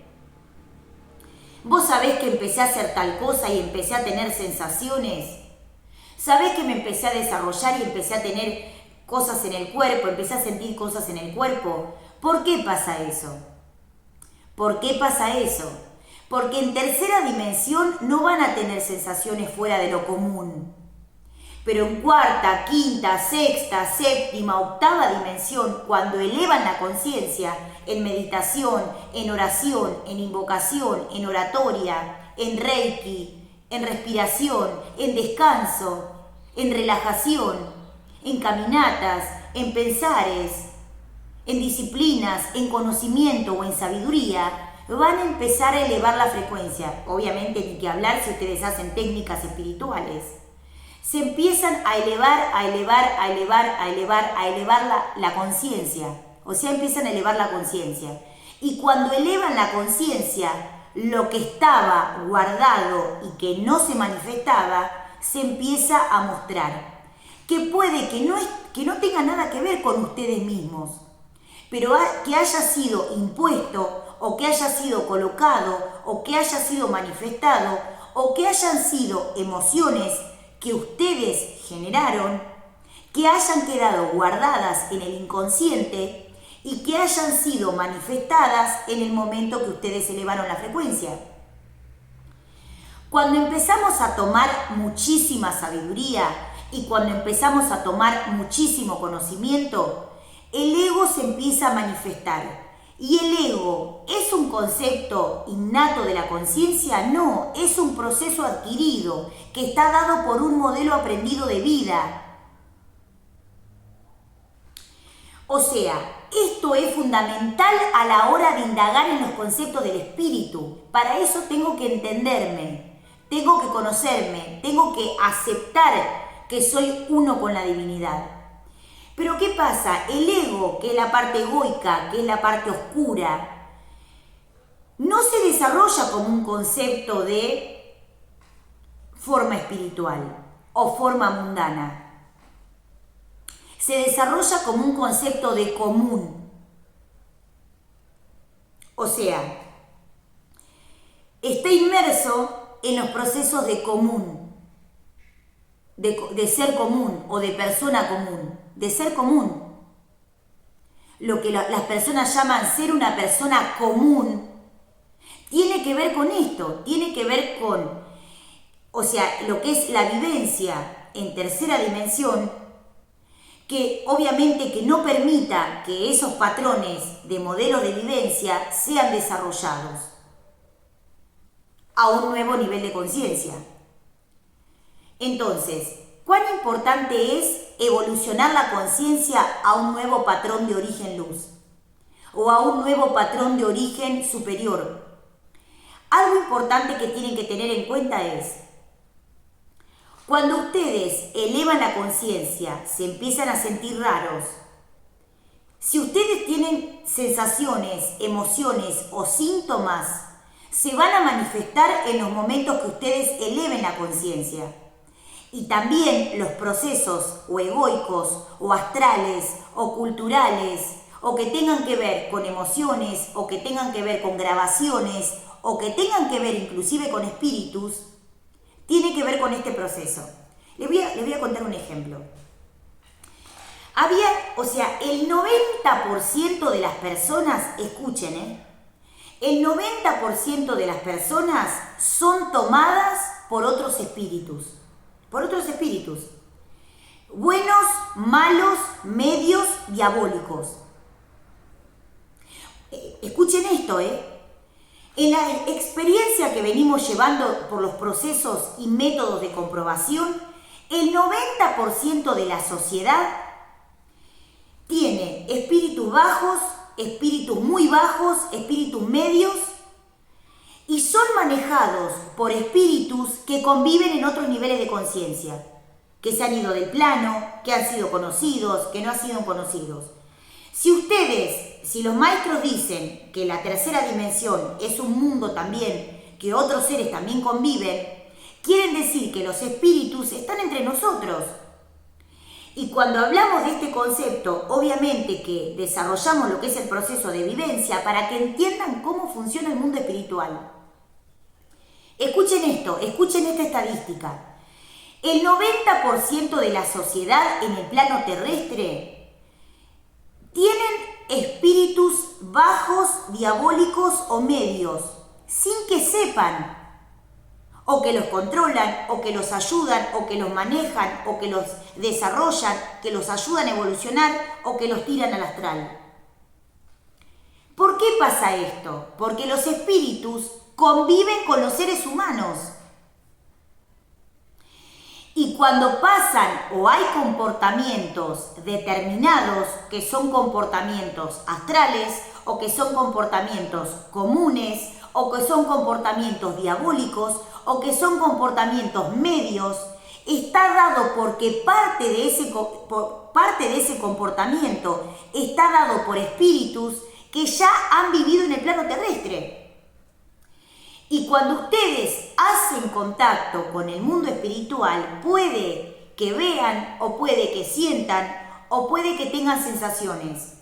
Vos sabés que empecé a hacer tal cosa y empecé a tener sensaciones. Sabés que me empecé a desarrollar y empecé a tener cosas en el cuerpo, empecé a sentir cosas en el cuerpo. ¿Por qué pasa eso? ¿Por qué pasa eso? Porque en tercera dimensión no van a tener sensaciones fuera de lo común. Pero en cuarta, quinta, sexta, séptima, octava dimensión, cuando elevan la conciencia en meditación, en oración, en invocación, en oratoria, en Reiki, en respiración, en descanso, en relajación, en caminatas, en pensares, en disciplinas, en conocimiento o en sabiduría, van a empezar a elevar la frecuencia. Obviamente ni que hablar si ustedes hacen técnicas espirituales. Se empiezan a elevar la conciencia. O sea, empiezan a elevar la conciencia. Y cuando elevan la conciencia, lo que estaba guardado y que no se manifestaba, se empieza a mostrar. Que puede que no tenga nada que ver con ustedes mismos, pero que haya sido impuesto o que haya sido colocado, o que haya sido manifestado, o que hayan sido emociones que ustedes generaron, que hayan quedado guardadas en el inconsciente y que hayan sido manifestadas en el momento que ustedes elevaron la frecuencia. Cuando empezamos a tomar muchísima sabiduría y cuando empezamos a tomar muchísimo conocimiento, el ego se empieza a manifestar. ¿Y el ego es un concepto innato de la conciencia? No, es un proceso adquirido que está dado por un modelo aprendido de vida. O sea, esto es fundamental a la hora de indagar en los conceptos del espíritu. Para eso tengo que entenderme, tengo que conocerme, tengo que aceptar que soy uno con la divinidad. Pero ¿qué pasa? El ego, que es la parte egoica, que es la parte oscura, no se desarrolla como un concepto de forma espiritual o forma mundana. Se desarrolla como un concepto de común. O sea, está inmerso en los procesos de común, de ser común o de persona común, de ser común. Lo que las personas llaman ser una persona común tiene que ver con esto, tiene que ver con, o sea, lo que es la vivencia en tercera dimensión, que obviamente que no permita que esos patrones de modelos de vivencia sean desarrollados a un nuevo nivel de conciencia. Entonces, ¿cuán importante es evolucionar la conciencia a un nuevo patrón de origen luz o a un nuevo patrón de origen superior? Algo importante que tienen que tener en cuenta es, cuando ustedes elevan la conciencia, se empiezan a sentir raros. Si ustedes tienen sensaciones, emociones o síntomas, se van a manifestar en los momentos que ustedes eleven la conciencia. Y también los procesos o egoicos o astrales o culturales o que tengan que ver con emociones o que tengan que ver con grabaciones o que tengan que ver inclusive con espíritus, tiene que ver con este proceso. Les voy a contar un ejemplo. El 90% de las personas, escuchen, el 90% de las personas son tomadas por otros espíritus. Por otros espíritus. Buenos, malos, medios, diabólicos. Escuchen esto, En la experiencia que venimos llevando por los procesos y métodos de comprobación, el 90% de la sociedad tiene espíritus bajos, espíritus muy bajos, espíritus medios, y son manejados por espíritus que conviven en otros niveles de conciencia, que se han ido del plano, que han sido conocidos, que no han sido conocidos. Si los maestros dicen que la tercera dimensión es un mundo también, que otros seres también conviven, quieren decir que los espíritus están entre nosotros. Y cuando hablamos de este concepto, obviamente que desarrollamos lo que es el proceso de vivencia para que entiendan cómo funciona el mundo espiritual. Escuchen esto, escuchen esta estadística. El 90% de la sociedad en el plano terrestre tienen espíritus bajos, diabólicos o medios, sin que sepan, o que los controlan, o que los ayudan, o que los manejan, o que los desarrollan, que los ayudan a evolucionar, o que los tiran al astral. ¿Por qué pasa esto? Porque los espíritus conviven con los seres humanos. Y cuando pasan o hay comportamientos determinados que son comportamientos astrales o que son comportamientos comunes o que son comportamientos diabólicos o que son comportamientos medios, está dado porque parte de ese comportamiento está dado por espíritus que ya han vivido en el plano terrestre. Y cuando ustedes hacen contacto con el mundo espiritual, puede que vean o puede que sientan o puede que tengan sensaciones.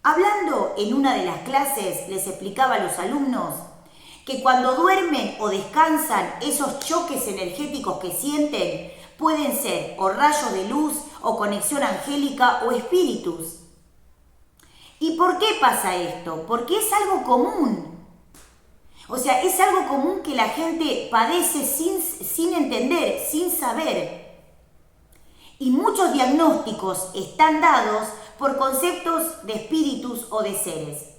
Hablando en una de las clases, les explicaba a los alumnos que cuando duermen o descansan, esos choques energéticos que sienten pueden ser o rayos de luz o conexión angélica o espíritus. ¿Y por qué pasa esto? Porque es algo común. O sea, es algo común que la gente padece sin entender, sin saber. Y muchos diagnósticos están dados por conceptos de espíritus o de seres.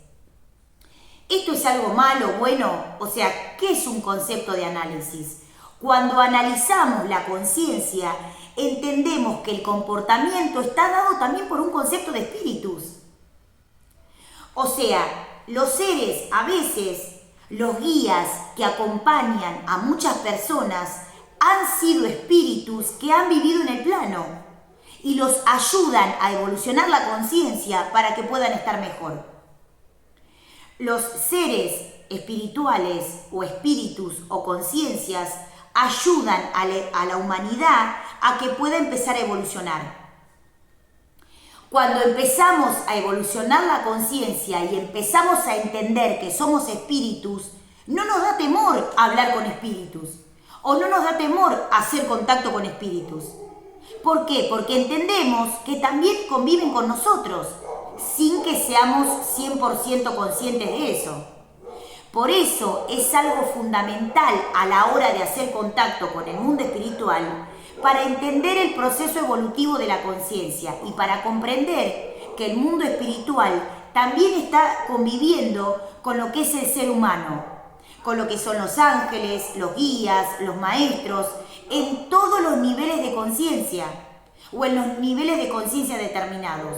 ¿Esto es algo malo, bueno? O sea, ¿qué es un concepto de análisis? Cuando analizamos la conciencia, entendemos que el comportamiento está dado también por un concepto de espíritus. O sea, los seres, a veces, los guías que acompañan a muchas personas han sido espíritus que han vivido en el plano y los ayudan a evolucionar la conciencia para que puedan estar mejor. Los seres espirituales o espíritus o conciencias ayudan a la humanidad a que pueda empezar a evolucionar. Cuando empezamos a evolucionar la conciencia y empezamos a entender que somos espíritus, no nos da temor hablar con espíritus o no nos da temor hacer contacto con espíritus. ¿Por qué? Porque entendemos que también conviven con nosotros, sin que seamos 100% conscientes de eso. Por eso es algo fundamental a la hora de hacer contacto con el mundo espiritual para entender el proceso evolutivo de la conciencia y para comprender que el mundo espiritual también está conviviendo con lo que es el ser humano, con lo que son los ángeles, los guías, los maestros, en todos los niveles de conciencia o en los niveles de conciencia determinados.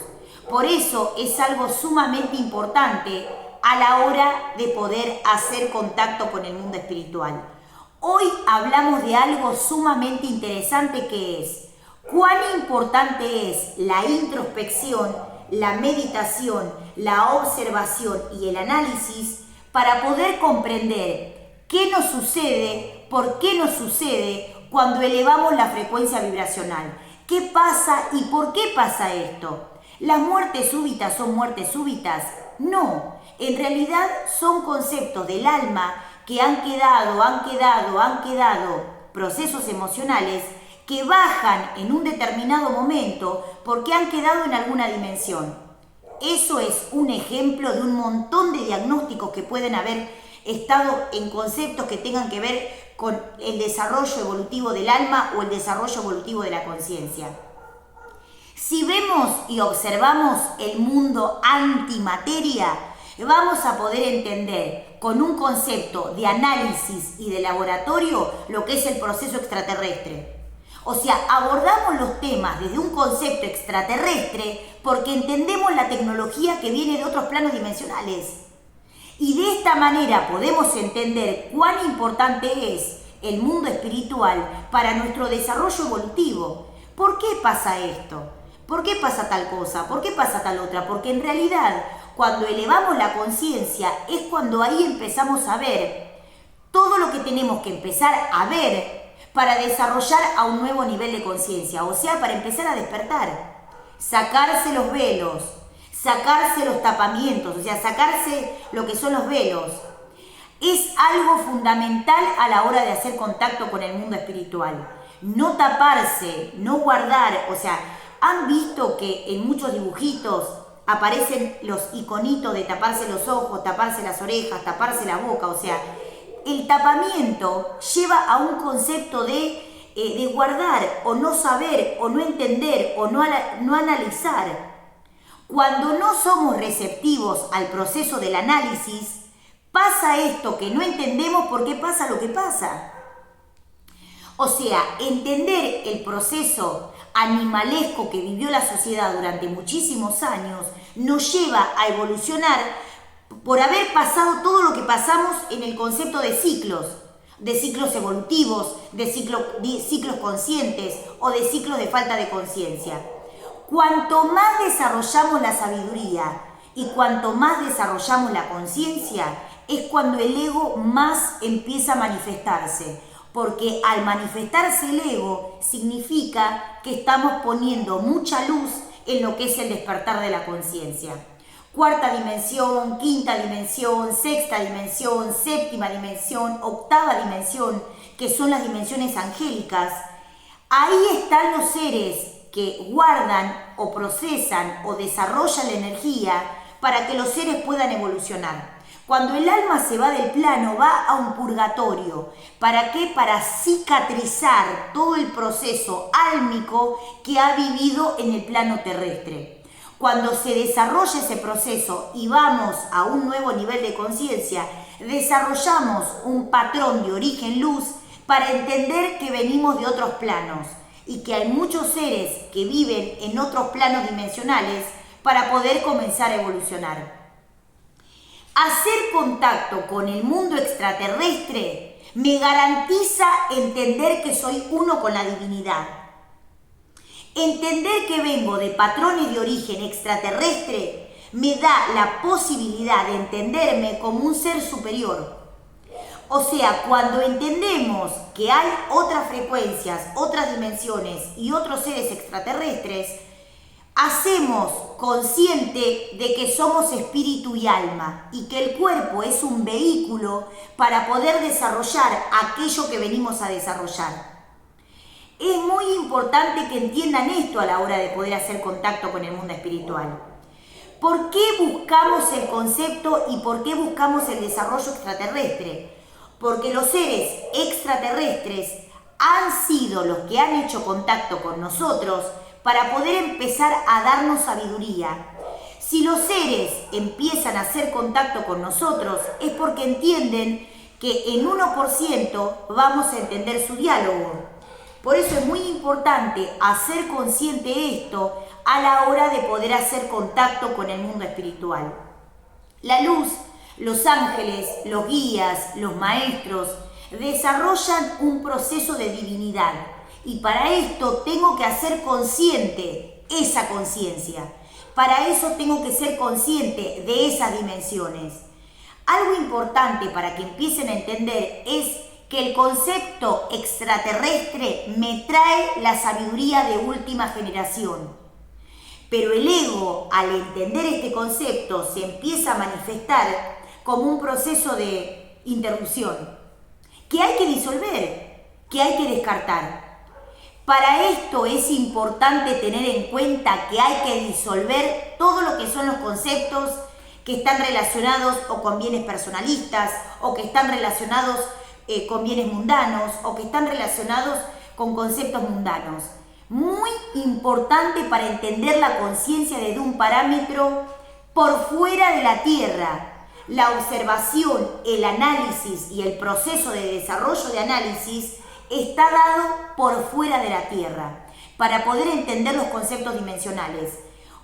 Por eso es algo sumamente importante a la hora de poder hacer contacto con el mundo espiritual. Hoy hablamos de algo sumamente interesante que es cuán importante es la introspección, la meditación, la observación y el análisis para poder comprender qué nos sucede, por qué nos sucede cuando elevamos la frecuencia vibracional. ¿Qué pasa y por qué pasa esto? ¿Las muertes súbitas son muertes súbitas? No, en realidad son conceptos del alma que han quedado procesos emocionales que bajan en un determinado momento porque han quedado en alguna dimensión. Eso es un ejemplo de un montón de diagnósticos que pueden haber estado en conceptos que tengan que ver con el desarrollo evolutivo del alma o el desarrollo evolutivo de la conciencia. Si vemos y observamos el mundo antimateria, vamos a poder entender con un concepto de análisis y de laboratorio lo que es el proceso extraterrestre. O sea, abordamos los temas desde un concepto extraterrestre porque entendemos la tecnología que viene de otros planos dimensionales. Y de esta manera podemos entender cuán importante es el mundo espiritual para nuestro desarrollo evolutivo. ¿Por qué pasa esto? ¿Por qué pasa tal cosa? ¿Por qué pasa tal otra? Porque en realidad, cuando elevamos la conciencia, es cuando ahí empezamos a ver todo lo que tenemos que empezar a ver para desarrollar a un nuevo nivel de conciencia. O sea, para empezar a despertar, sacarse los velos, sacarse los tapamientos, o sea, sacarse lo que son los velos. Es algo fundamental a la hora de hacer contacto con el mundo espiritual. No taparse, no guardar, o sea, han visto que en muchos dibujitos aparecen los iconitos de taparse los ojos, taparse las orejas, taparse la boca, o sea, el tapamiento lleva a un concepto de guardar o no saber o no entender o no analizar. Cuando no somos receptivos al proceso del análisis, pasa esto que no entendemos por qué pasa lo que pasa. O sea, entender el proceso animalesco que vivió la sociedad durante muchísimos años nos lleva a evolucionar por haber pasado todo lo que pasamos en el concepto de ciclos evolutivos, de ciclos conscientes o de ciclos de falta de conciencia. Cuanto más desarrollamos la sabiduría y cuanto más desarrollamos la conciencia, es cuando el ego más empieza a manifestarse. Porque al manifestarse el ego significa que estamos poniendo mucha luz en lo que es el despertar de la conciencia. cuarta dimensión, quinta dimensión, sexta dimensión, séptima dimensión, octava dimensión, que son las dimensiones angélicas. Ahí están los seres que guardan o procesan o desarrollan la energía para que los seres puedan evolucionar. Cuando el alma se va del plano, va a un purgatorio. ¿Para qué? Para cicatrizar todo el proceso álmico que ha vivido en el plano terrestre. Cuando se desarrolla ese proceso y vamos a un nuevo nivel de conciencia, desarrollamos un patrón de origen luz para entender que venimos de otros planos y que hay muchos seres que viven en otros planos dimensionales para poder comenzar a evolucionar. Hacer contacto con el mundo extraterrestre me garantiza entender que soy uno con la divinidad. Entender que vengo de patrones de origen extraterrestre me da la posibilidad de entenderme como un ser superior. O sea, cuando entendemos que hay otras frecuencias, otras dimensiones y otros seres extraterrestres, hacemos consciente de que somos espíritu y alma y que el cuerpo es un vehículo para poder desarrollar aquello que venimos a desarrollar. Es muy importante que entiendan esto a la hora de poder hacer contacto con el mundo espiritual. ¿Por qué buscamos el concepto y por qué buscamos el desarrollo extraterrestre? Porque los seres extraterrestres han sido los que han hecho contacto con nosotros para poder empezar a darnos sabiduría. Si los seres empiezan a hacer contacto con nosotros es porque entienden que en 1% vamos a entender su diálogo. Por eso es muy importante hacer consciente esto a la hora de poder hacer contacto con el mundo espiritual. La luz, los ángeles, los guías, los maestros desarrollan un proceso de divinidad. Y para esto tengo que hacer consciente esa conciencia. Para eso tengo que ser consciente de esas dimensiones. Algo importante para que empiecen a entender es que el concepto extraterrestre me trae la sabiduría de última generación. Pero el ego, al entender este concepto, se empieza a manifestar como un proceso de interrupción, que hay que disolver, que hay que descartar. Para esto es importante tener en cuenta que hay que disolver todo lo que son los conceptos que están relacionados o con bienes personalistas, o que están relacionados con bienes mundanos, o que están relacionados con conceptos mundanos. Muy importante para entender la conciencia desde un parámetro por fuera de la Tierra. La observación, el análisis y el proceso de desarrollo de análisis está dado por fuera de la Tierra, para poder entender los conceptos dimensionales.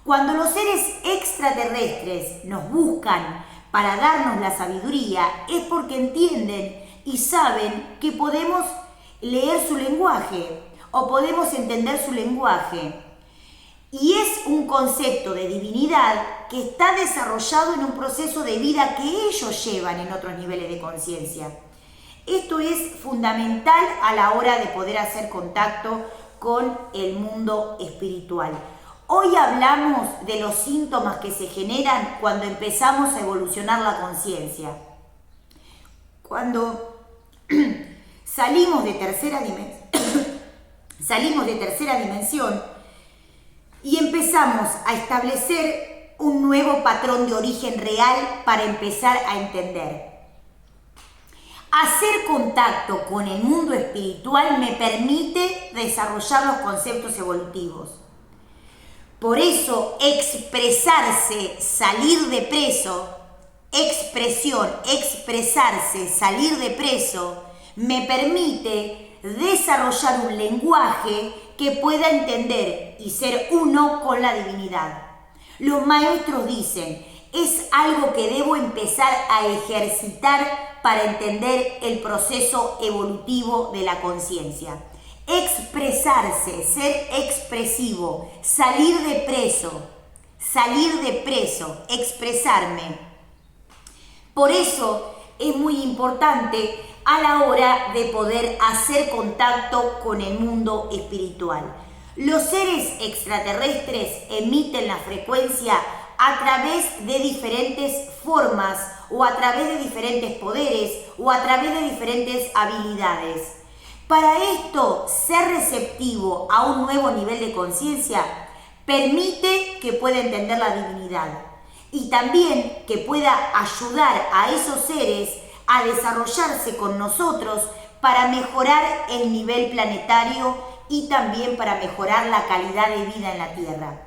Cuando los seres extraterrestres nos buscan para darnos la sabiduría, es porque entienden y saben que podemos leer su lenguaje o podemos entender su lenguaje. Y es un concepto de divinidad que está desarrollado en un proceso de vida que ellos llevan en otros niveles de conciencia. Esto es fundamental a la hora de poder hacer contacto con el mundo espiritual. Hoy hablamos de los síntomas que se generan cuando empezamos a evolucionar la conciencia. Cuando salimos de tercera dimensión y empezamos a establecer un nuevo patrón de origen real para empezar a entender. Hacer contacto con el mundo espiritual me permite desarrollar los conceptos evolutivos. Por eso, expresarse, salir de preso, expresarse, salir de preso, me permite desarrollar un lenguaje que pueda entender y ser uno con la divinidad. Los maestros dicen, es algo que debo empezar a ejercitar para entender el proceso evolutivo de la conciencia. Expresarse, ser expresivo, salir de preso, expresarme. Por eso es muy importante a la hora de poder hacer contacto con el mundo espiritual. Los seres extraterrestres emiten la frecuencia a través de diferentes formas o a través de diferentes poderes o a través de diferentes habilidades. Para esto, ser receptivo a un nuevo nivel de conciencia permite que pueda entender la divinidad y también que pueda ayudar a esos seres a desarrollarse con nosotros para mejorar el nivel planetario y también para mejorar la calidad de vida en la Tierra.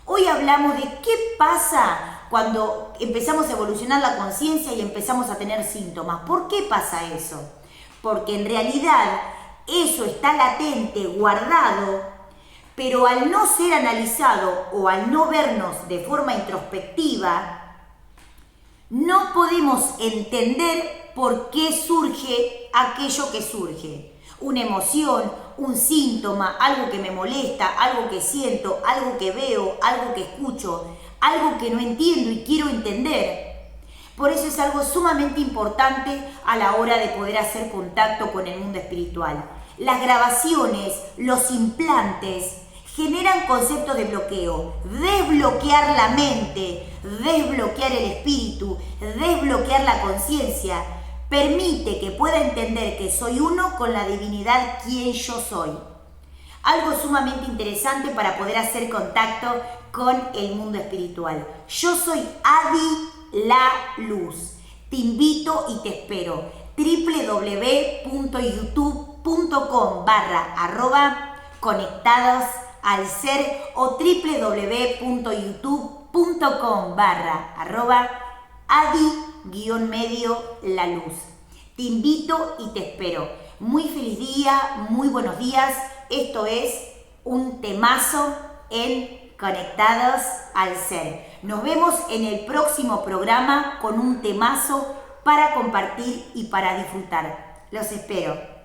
Hoy hablamos de qué pasa cuando empezamos a evolucionar la conciencia y empezamos a tener síntomas. ¿Por qué pasa eso? Porque en realidad eso está latente, guardado, pero al no ser analizado o al no vernos de forma introspectiva, no podemos entender por qué surge aquello que surge. Una emoción, un síntoma, algo que me molesta, algo que siento, algo que veo, algo que escucho, algo que no entiendo y quiero entender. Por eso es algo sumamente importante a la hora de poder hacer contacto con el mundo espiritual. Las grabaciones, los implantes, generan conceptos de bloqueo. Desbloquear la mente, desbloquear el espíritu, desbloquear la conciencia, permite que pueda entender que soy uno con la divinidad quien yo soy. Algo sumamente interesante para poder hacer contacto con el mundo espiritual. Yo soy Adi la Luz. Te invito y te espero. www.youtube.com/conectados al ser o www.youtube.com/adi-la luz. Te invito y te espero. Muy feliz día, muy buenos días. Esto es un temazo en Conectados al Ser. Nos vemos en el próximo programa con un temazo para compartir y para disfrutar. Los espero.